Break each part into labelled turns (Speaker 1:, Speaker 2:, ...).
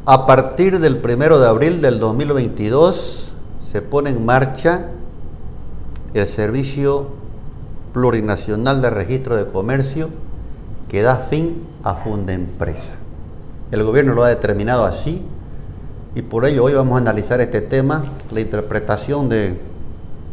Speaker 1: A partir del 1 de abril del 2022 se pone en marcha el Servicio Plurinacional de Registro de Comercio que da fin a Fundempresa. El gobierno lo ha determinado así y por ello hoy vamos a analizar este tema, la interpretación del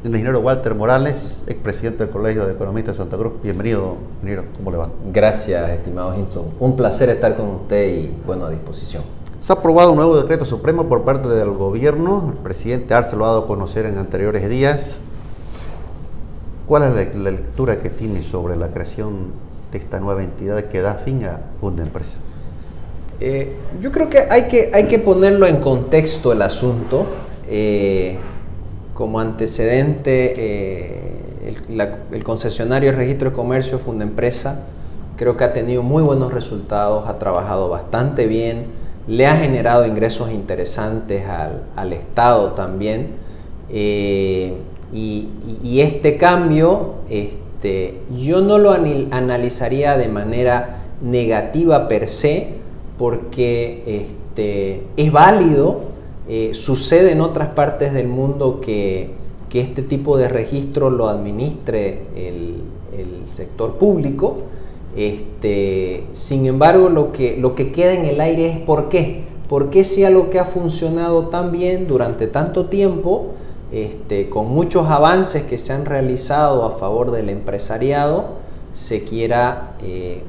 Speaker 1: ingeniero Walter Morales, expresidente del Colegio de Economistas de Santa Cruz. Bienvenido, ingeniero, ¿cómo le va?
Speaker 2: Gracias, estimado Hinton. Un placer estar con usted y bueno, a disposición. Se
Speaker 1: ha aprobado un nuevo decreto supremo por parte del gobierno. El presidente Arce lo ha dado a conocer en anteriores días. ¿Cuál es la lectura que tiene sobre la creación de esta nueva entidad que da fin a Fundempresa?
Speaker 2: Yo creo que hay que ponerlo en contexto el asunto. Como antecedente, el concesionario de registro de comercio Fundempresa creo que ha tenido muy buenos resultados, ha trabajado bastante bien, le ha generado ingresos interesantes al Estado también. Y este cambio yo no lo analizaría de manera negativa per se, porque es válido. Sucede en otras partes del mundo que este tipo de registro lo administre el sector público. Sin embargo, lo que queda en el aire es ¿por qué? ¿Por qué si algo que ha funcionado tan bien durante tanto tiempo, con muchos avances que se han realizado a favor del empresariado, se quiera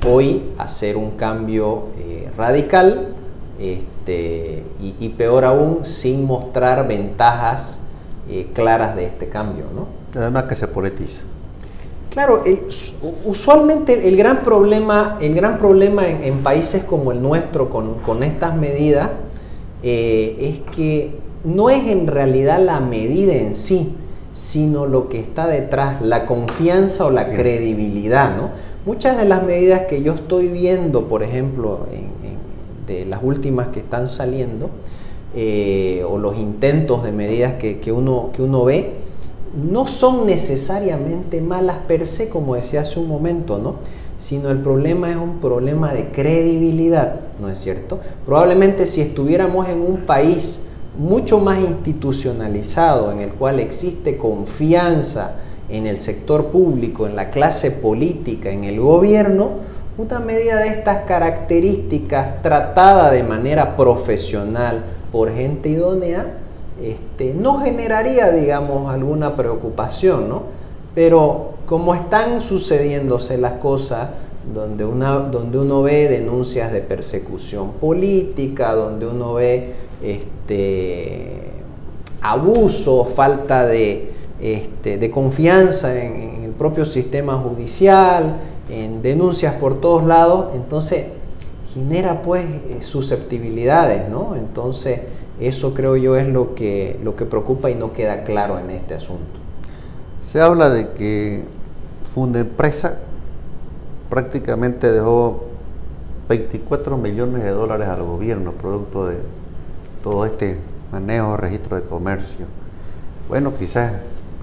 Speaker 2: hoy hacer un cambio radical? Y peor aún, sin mostrar ventajas claras de este cambio, ¿no?
Speaker 1: Además que se politiza.
Speaker 2: Claro, usualmente el gran problema en países como el nuestro con estas medidas es que no es en realidad la medida en sí, sino lo que está detrás, la confianza o la credibilidad, ¿no? Muchas de las medidas que yo estoy viendo, por ejemplo, de las últimas que están saliendo, o los intentos de medidas que uno ve, no son necesariamente malas per se, como decía hace un momento, ¿no? Sino el problema es un problema de credibilidad, ¿no es cierto? Probablemente si estuviéramos en un país mucho más institucionalizado, en el cual existe confianza en el sector público, en la clase política, en el gobierno, una medida de estas características tratada de manera profesional por gente idónea no generaría, digamos, alguna preocupación, ¿no? Pero como están sucediéndose las cosas, donde uno ve denuncias de persecución política, donde uno ve abuso, falta de confianza en el propio sistema judicial, en denuncias por todos lados, entonces genera pues susceptibilidades, ¿no? Entonces eso creo yo es lo que preocupa y no queda claro en este asunto.
Speaker 1: Se habla de que Fundempresa prácticamente dejó 24 millones de dólares al gobierno producto de todo este manejo de registro de comercio. Bueno, quizás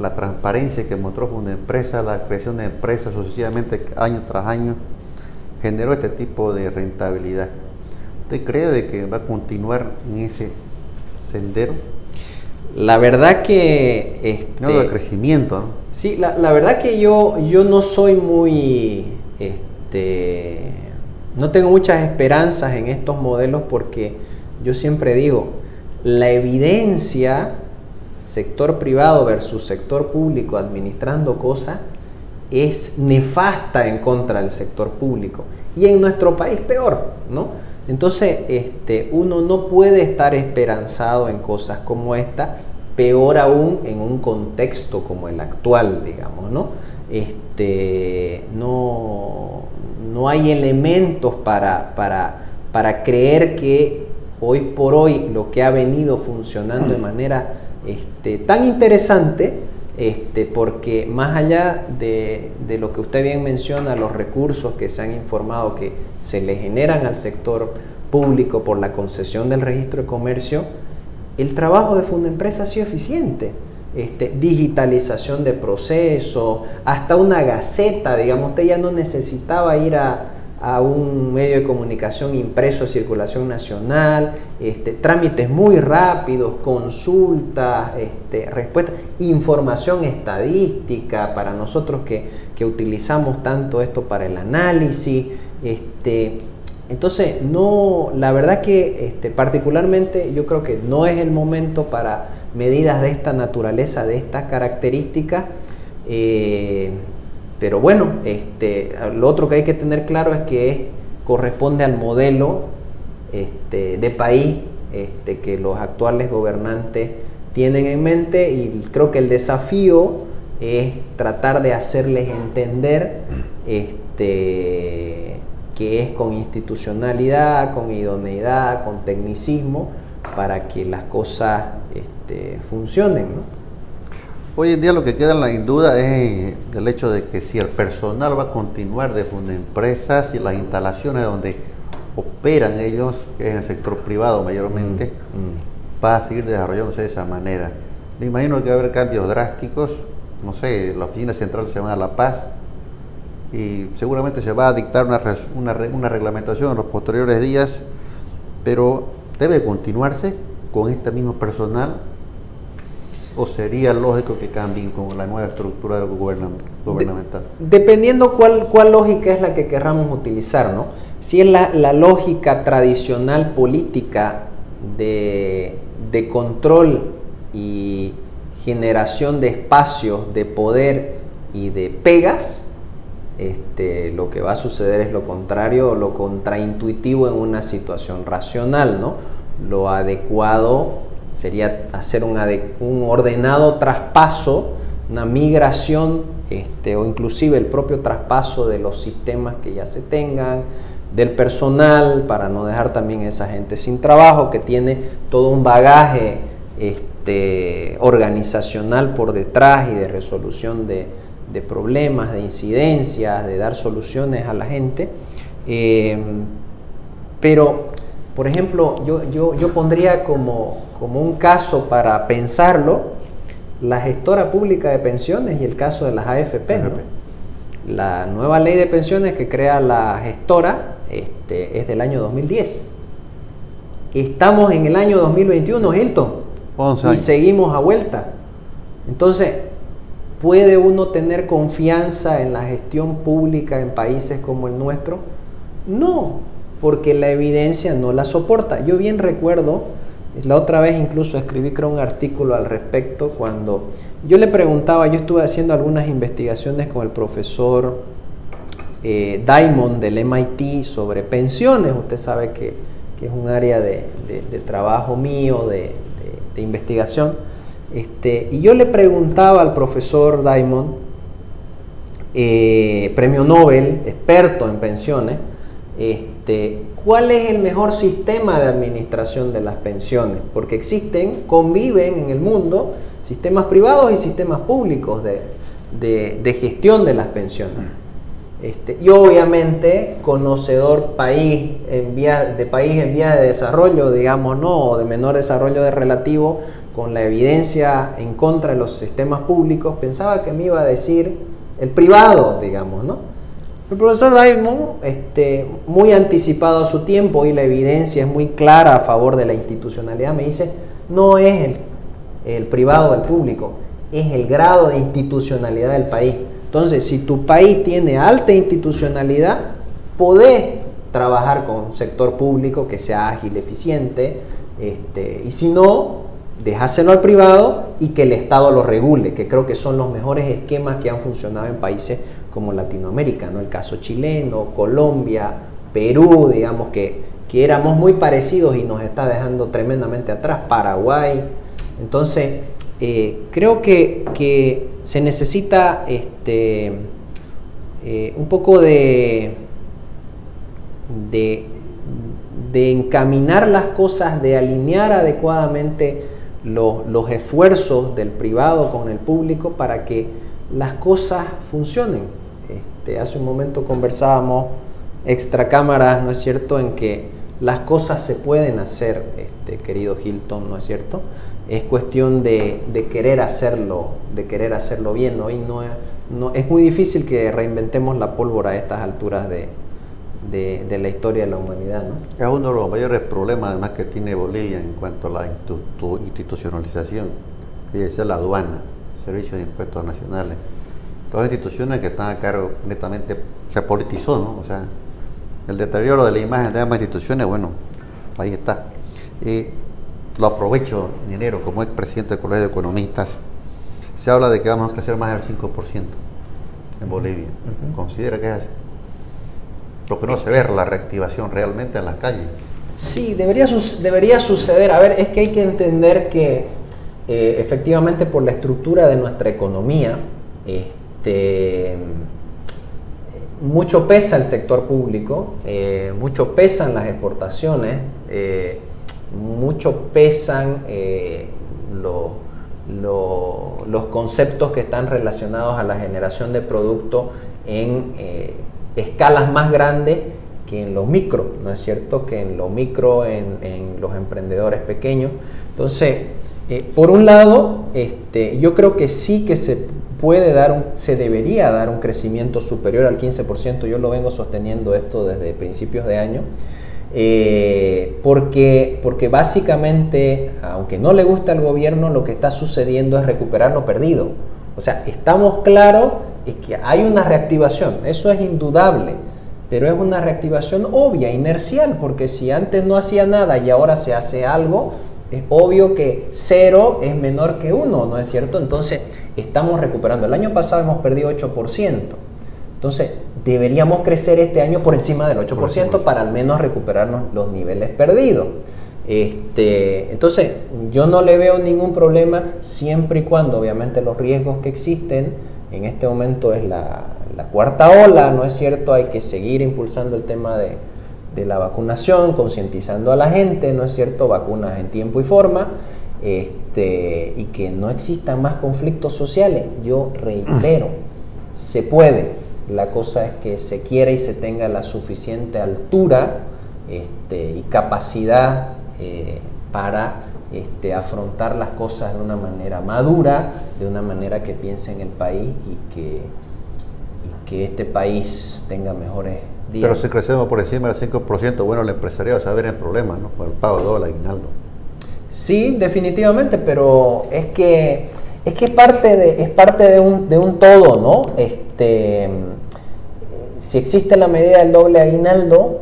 Speaker 1: la transparencia que mostró Fundempresa, la creación de empresas sucesivamente año tras año, generó este tipo de rentabilidad. ¿Usted cree de que va a continuar en ese sendero?
Speaker 2: La verdad que...
Speaker 1: no, de crecimiento, ¿no?
Speaker 2: Sí, la verdad que yo no soy muy... no tengo muchas esperanzas en estos modelos, porque yo siempre digo, la evidencia, sector privado versus sector público administrando cosas, es nefasta en contra del sector público. Y en nuestro país peor, ¿no? Entonces, uno no puede estar esperanzado en cosas como esta, peor aún en un contexto como el actual, digamos, ¿no? No hay elementos para creer que hoy por hoy lo que ha venido funcionando de manera tan interesante, porque más allá de lo que usted bien menciona, los recursos que se han informado que se le generan al sector público por la concesión del registro de comercio, el trabajo de Fundempresa ha sido eficiente. Digitalización de procesos, hasta una gaceta, digamos, usted ya no necesitaba ir a a un medio de comunicación impreso de circulación nacional, trámites muy rápidos, consultas, respuestas, información estadística para nosotros que utilizamos tanto esto para el análisis. Entonces, no, la verdad que particularmente yo creo que no es el momento para medidas de esta naturaleza, de estas características. Pero bueno, lo otro que hay que tener claro es que corresponde al modelo de país que los actuales gobernantes tienen en mente, y creo que el desafío es tratar de hacerles entender que es con institucionalidad, con idoneidad, con tecnicismo, para que las cosas funcionen, ¿no?
Speaker 1: Hoy en día lo que queda en duda es el hecho de que si el personal va a continuar de Fundempresas y las instalaciones donde operan ellos, que es en el sector privado mayormente, va a seguir desarrollándose de esa manera. Me imagino que va a haber cambios drásticos, no sé, la oficina central se va a La Paz y seguramente se va a dictar una reglamentación en los posteriores días, pero debe continuarse con este mismo personal. ¿O sería lógico que cambien con la nueva estructura gubernamental?
Speaker 2: Dependiendo cuál lógica es la que querramos utilizar, ¿no? Si es la lógica tradicional política de control y generación de espacios de poder y de pegas, lo que va a suceder es lo contrario, lo contraintuitivo en una situación racional, ¿no? Lo adecuado sería hacer un ordenado traspaso, una migración, o inclusive el propio traspaso de los sistemas que ya se tengan, del personal, para no dejar también a esa gente sin trabajo, que tiene todo un bagaje organizacional por detrás y de resolución de problemas, de incidencias, de dar soluciones a la gente. Pero, por ejemplo, yo pondría como un caso para pensarlo, la gestora pública de pensiones y el caso de las AFP, ¿no? La nueva ley de pensiones que crea la gestora es del año 2010. Estamos en el año 2021, Hilton, y seguimos a vuelta. Entonces, ¿puede uno tener confianza en la gestión pública en países como el nuestro? No, porque la evidencia no la soporta. Yo bien recuerdo, la otra vez incluso escribí, creo, un artículo al respecto, cuando yo le preguntaba, yo estuve haciendo algunas investigaciones con el profesor Diamond del MIT sobre pensiones. Usted sabe que es un área de trabajo mío, de investigación. Y yo le preguntaba al profesor Diamond, premio Nobel, experto en pensiones, ¿cuál es el mejor sistema de administración de las pensiones? Porque conviven en el mundo sistemas privados y sistemas públicos de gestión de las pensiones. Y obviamente, conocedor país en vías de desarrollo, digamos, ¿no? O de menor desarrollo relativo, con la evidencia en contra de los sistemas públicos, pensaba que me iba a decir el privado, digamos, ¿no? El profesor Diamond, muy anticipado a su tiempo, y la evidencia es muy clara a favor de la institucionalidad, me dice, no es el privado o el público, es el grado de institucionalidad del país. Entonces, si tu país tiene alta institucionalidad, podés trabajar con un sector público que sea ágil, eficiente, y si no, dejáselo al privado y que el Estado lo regule, que creo que son los mejores esquemas que han funcionado en países como Latinoamérica, ¿no? El caso chileno, Colombia, Perú, digamos que éramos muy parecidos y nos está dejando tremendamente atrás, Paraguay. Entonces, creo que se necesita un poco de encaminar las cosas, de alinear adecuadamente los esfuerzos del privado con el público para que las cosas funcionen. Hace un momento conversábamos extra cámaras, ¿no es cierto?, en que las cosas se pueden hacer, querido Hilton, ¿no es cierto? Es cuestión de querer hacerlo bien, ¿no? Y no es muy difícil que reinventemos la pólvora a estas alturas de la historia de la humanidad, ¿no?
Speaker 1: Es uno de los mayores problemas además que tiene Bolivia en cuanto a la institucionalización, que es la aduana, Servicio de Impuestos Nacionales. Todas instituciones que están a cargo netamente, se politizó, ¿no? O sea, el deterioro de la imagen de ambas instituciones, bueno, ahí está. Lo aprovecho en enero como expresidente del Colegio de Economistas. Se habla de que vamos a crecer más del 5% en Bolivia. ¿Considera que es así? Lo que no se ve la reactivación realmente en las calles.
Speaker 2: Sí, debería suceder. A ver, es que hay que entender que efectivamente por la estructura de nuestra economía, mucho pesa el sector público, mucho pesan las exportaciones, mucho pesan los conceptos que están relacionados a la generación de producto en escalas más grandes que en lo micro, ¿no es cierto? Que en lo micro, en los emprendedores pequeños. Entonces, por un lado, yo creo que sí que se debería dar un crecimiento superior al 15%. Yo lo vengo sosteniendo esto desde principios de año. Porque básicamente, aunque no le gusta al gobierno, lo que está sucediendo es recuperar lo perdido. O sea, estamos claros es que hay una reactivación, eso es indudable, pero es una reactivación obvia, inercial, porque si antes no hacía nada y ahora se hace algo, es obvio que 0 es menor que 1, ¿no es cierto? Entonces, estamos recuperando. El año pasado hemos perdido 8%. Entonces, deberíamos crecer este año por encima del 8% para al menos recuperarnos los niveles perdidos. Entonces, yo no le veo ningún problema siempre y cuando, obviamente, los riesgos que existen, en este momento es la cuarta ola, ¿no es cierto? Hay que seguir impulsando el tema de la vacunación, concientizando a la gente, ¿no es cierto? Vacunas en tiempo y forma, y que no existan más conflictos sociales. Yo reitero, se puede. La cosa es que se quiera y se tenga la suficiente altura y capacidad para afrontar las cosas de una manera madura, de una manera que piense en el país y que este país tenga mejores días.
Speaker 1: Pero si crecemos por encima del 5%, bueno, el empresariado se va a ver en problemas, ¿no? Por el pago de dólar, aguinaldo.
Speaker 2: Sí, definitivamente, pero es que es parte de un todo, ¿no? Si existe la medida del doble aguinaldo,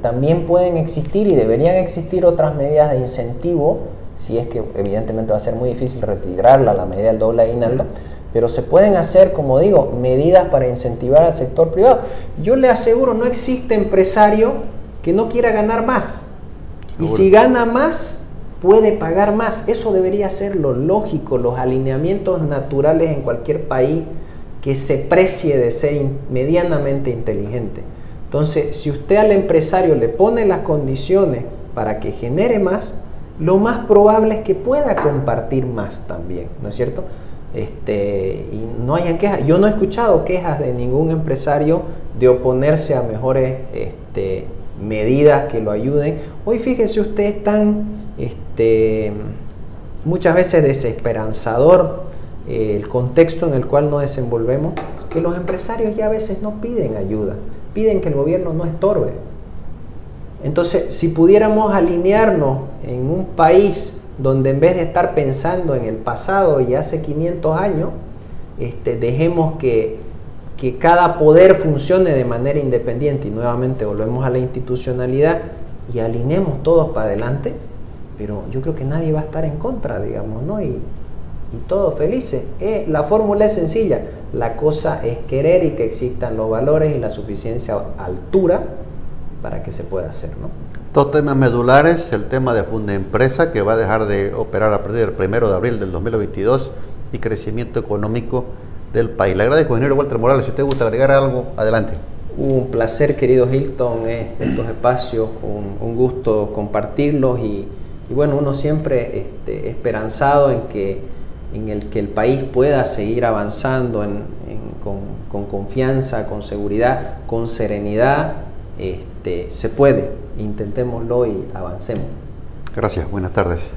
Speaker 2: también pueden existir y deberían existir otras medidas de incentivo, si es que evidentemente va a ser muy difícil retirarla, la medida del doble aguinaldo, pero se pueden hacer, como digo, medidas para incentivar al sector privado. Yo le aseguro, no existe empresario que no quiera ganar más. ¿Seguro? Y si gana más, puede pagar más. Eso debería ser lo lógico, los alineamientos naturales en cualquier país que se precie de ser medianamente inteligente. Entonces, si usted al empresario le pone las condiciones para que genere más, lo más probable es que pueda compartir más también, ¿no es cierto? Y no hayan quejas. Yo no he escuchado quejas de ningún empresario de oponerse a mejores medidas que lo ayuden. Hoy fíjese usted, es tan muchas veces desesperanzador el contexto en el cual nos desenvolvemos, que los empresarios ya a veces no piden ayuda, piden que el gobierno no estorbe. Entonces, si pudiéramos alinearnos en un país donde en vez de estar pensando en el pasado y hace 500 años, dejemos que cada poder funcione de manera independiente y nuevamente volvemos a la institucionalidad y alineemos todos para adelante, pero yo creo que nadie va a estar en contra, digamos, ¿no? Y todos felices. La fórmula es sencilla, la cosa es querer y que existan los valores y la suficiencia altura para que se pueda hacer, ¿no?
Speaker 1: Dos temas medulares, el tema de Fundempresa, que va a dejar de operar a partir del 1 de abril del 2022, y crecimiento económico del país. Le agradezco, ingeniero Walter Morales. Si usted gusta agregar algo, adelante.
Speaker 2: Un placer, querido Hilton, estos espacios, un gusto compartirlos y bueno, uno siempre esperanzado en el que el país pueda seguir avanzando con confianza, con seguridad, con serenidad. Se puede, intentémoslo y avancemos.
Speaker 1: Gracias, buenas tardes.